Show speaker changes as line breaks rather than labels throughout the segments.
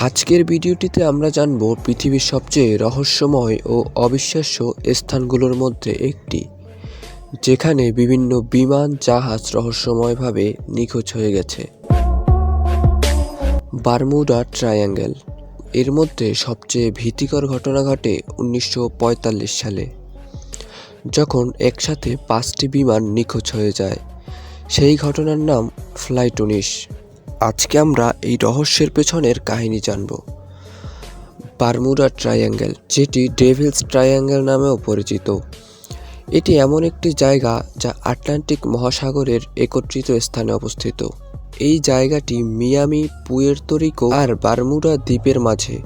আজকের ভিডিওটিতে আমরা জানব পৃথিবীর সবচেয়ে রহস্যময় ও অবিশ্বাস্য স্থানগুলোর মধ্যে একটি, যেখানে বিভিন্ন বিমান জাহাজ রহস্যময়ভাবে নিখোঁজ হয়ে গেছে। Bermuda triangle. এর মধ্যে সবচেয়ে ভীতিকর ঘটনা ঘটে 1945 সালে, যখন একসাথে 5টি বিমান নিখোঁজ হয়ে যায়। সেই ঘটনার নাম ফ্লাইট 19। আজকে আমরা এই রহস্যের পেছনের কাহিনী জানব। বারমুডা ট্রায়াঙ্গেল, যেটি ডেভিলস ট্রায়াঙ্গেল নামেও পরিচিত, এটি এমন একটি জায়গা যা আটলান্টিক মহাসাগরের একত্রিত স্থানে অবস্থিত। এই জায়গাটি মিয়ামি, পুয়ের্তো রিকো আর বারমুডা দ্বীপের মাঝে।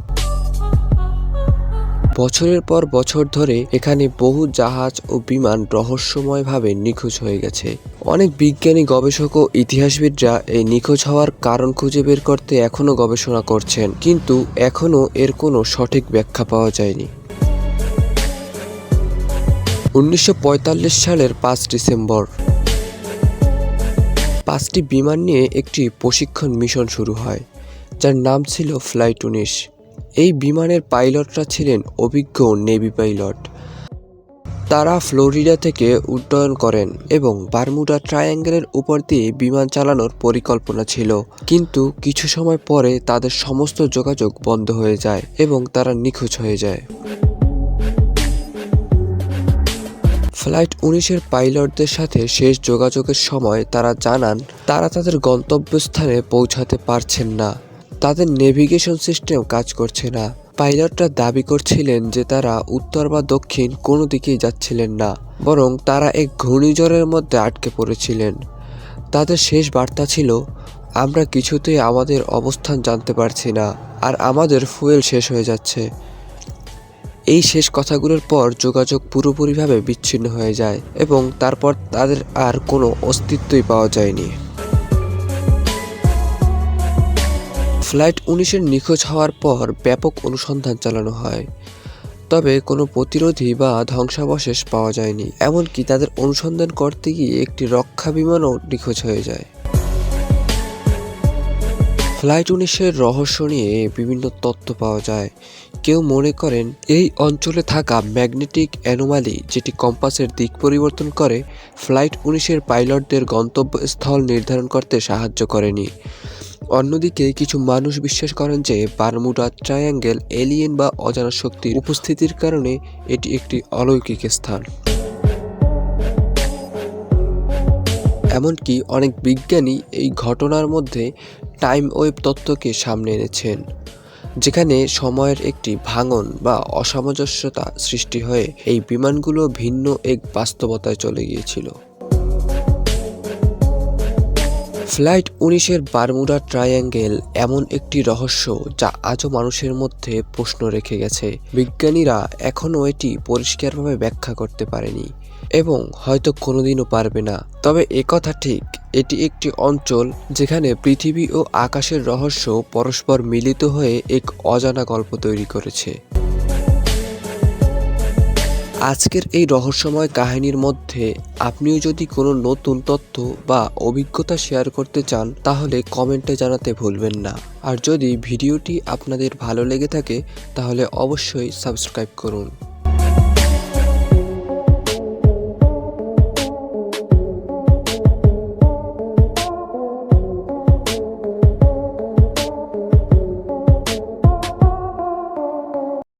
বছরের পর বছর ধরে এখানে বহু জাহাজ ও বিমান রহস্যময়ভাবে নিখোঁজ হয়ে গেছে। অনেক বিজ্ঞানী, গবেষক ও ইতিহাসবিদরা এই নিখোঁজ হওয়ার কারণ খুঁজে বের করতে এখনও গবেষণা করছেন, কিন্তু এখনও এর কোনো সঠিক ব্যাখ্যা পাওয়া যায়নি। 1945 সালের 5 ডিসেম্বর 5টি বিমান নিয়ে একটি প্রশিক্ষণ মিশন শুরু হয়, যার নাম ছিল ফ্লাইট 19। এই বিমানের পাইলটরা ছিলেন অভিজ্ঞ নেভি পাইলট। তারা ফ্লোরিডা থেকে উড্ডয়ন করেন এবং বারমুডা ট্রায়াঙ্গেলের উপর দিয়ে বিমান চালানোর পরিকল্পনা ছিল, কিন্তু কিছু সময় পরে তাদের সমস্ত যোগাযোগ বন্ধ হয়ে যায় এবং তারা নিখোঁজ হয়ে যায়। ফ্লাইট 19-এর পাইলটদের সাথে শেষ যোগাযোগের সময় তারা জানান তারা তাদের গন্তব্যস্থানে পৌঁছাতে পারছেন না। তাদের নেভিগেশন সিস্টেম কাজ করছে না। পাইলটরা দাবি করছিলেন যে তারা উত্তর বা দক্ষিণ কোনো দিকেই যাচ্ছিলেন না, বরং তারা এক ঘূর্ণিঝড়ের মধ্যে আটকে পড়েছিলেন। তাদের শেষ বার্তা ছিল, আমরা কিছুতেই আমাদের অবস্থান জানতে পারছি না আর আমাদের ফুয়েল শেষ হয়ে যাচ্ছে। এই শেষ কথাগুলোর পর যোগাযোগ পুরোপুরিভাবে বিচ্ছিন্ন হয়ে যায় এবং তারপর তাদের আর কোনো অস্তিত্বই পাওয়া যায়নি। ফ্লাইট 19-এর নিখোঁজ হওয়ার পর ব্যাপক অনুসন্ধান চালানো হয়, তবে কোনো প্রতিরোধী বা ধ্বংসাবশেষ পাওয়া যায়নি। এমনকি তাদের অনুসন্ধান করতে গিয়ে একটি রক্ষা বিমানও নিখোঁজ হয়ে যায়। ফ্লাইট 19-এর রহস্য নিয়ে বিভিন্ন তথ্য পাওয়া যায়। কেউ মনে করেন এই অঞ্চলে থাকা ম্যাগনেটিক অ্যানোমালি, যেটি কম্পাসের দিক পরিবর্তন করে, ফ্লাইট 19-এর পাইলটদের গন্তব্যস্থল নির্ধারণ করতে সাহায্য করেনি। অন্যদিকে কিছু মানুষ বিশ্বাস করেন যে বারমুডা ট্রায়াঙ্গেল এলিয়েন বা অজানা শক্তির উপস্থিতির কারণে এটি একটি অলৌকিক স্থান। এমনকি অনেক বিজ্ঞানী এই ঘটনার মধ্যে টাইম ওয়েভ তত্ত্বকে সামনে এনেছেন, যেখানে সময়ের একটি ভাঙন বা অসামঞ্জস্যতা সৃষ্টি হয়ে এই বিমানগুলো ভিন্ন এক বাস্তবতায় চলে গিয়েছিল। ফ্লাইট 19-এর বারমুডা ট্রায়াঙ্গেল এমন একটি রহস্য যা আজও মানুষের মধ্যে প্রশ্ন রেখে গেছে। বিজ্ঞানীরা এখনও এটি পরিষ্কারভাবে ব্যাখ্যা করতে পারেনি এবং হয়তো কোনোদিনও পারবে না। তবে একথা ঠিক, এটি একটি অঞ্চল যেখানে পৃথিবী ও আকাশের রহস্য পরস্পর মিলিত হয়ে এক অজানা গল্প তৈরি করেছে। আজকের এই রহস্যময় কাহিনীর মধ্যে আপনিও যদি কোনো নতুন তথ্য বা অভিজ্ঞতা শেয়ার করতে চান, তাহলে কমেন্টে জানাতে ভুলবেন না। আর যদি ভিডিওটি আপনাদের ভালো লেগে থাকে, তাহলে অবশ্যই সাবস্ক্রাইব করুন।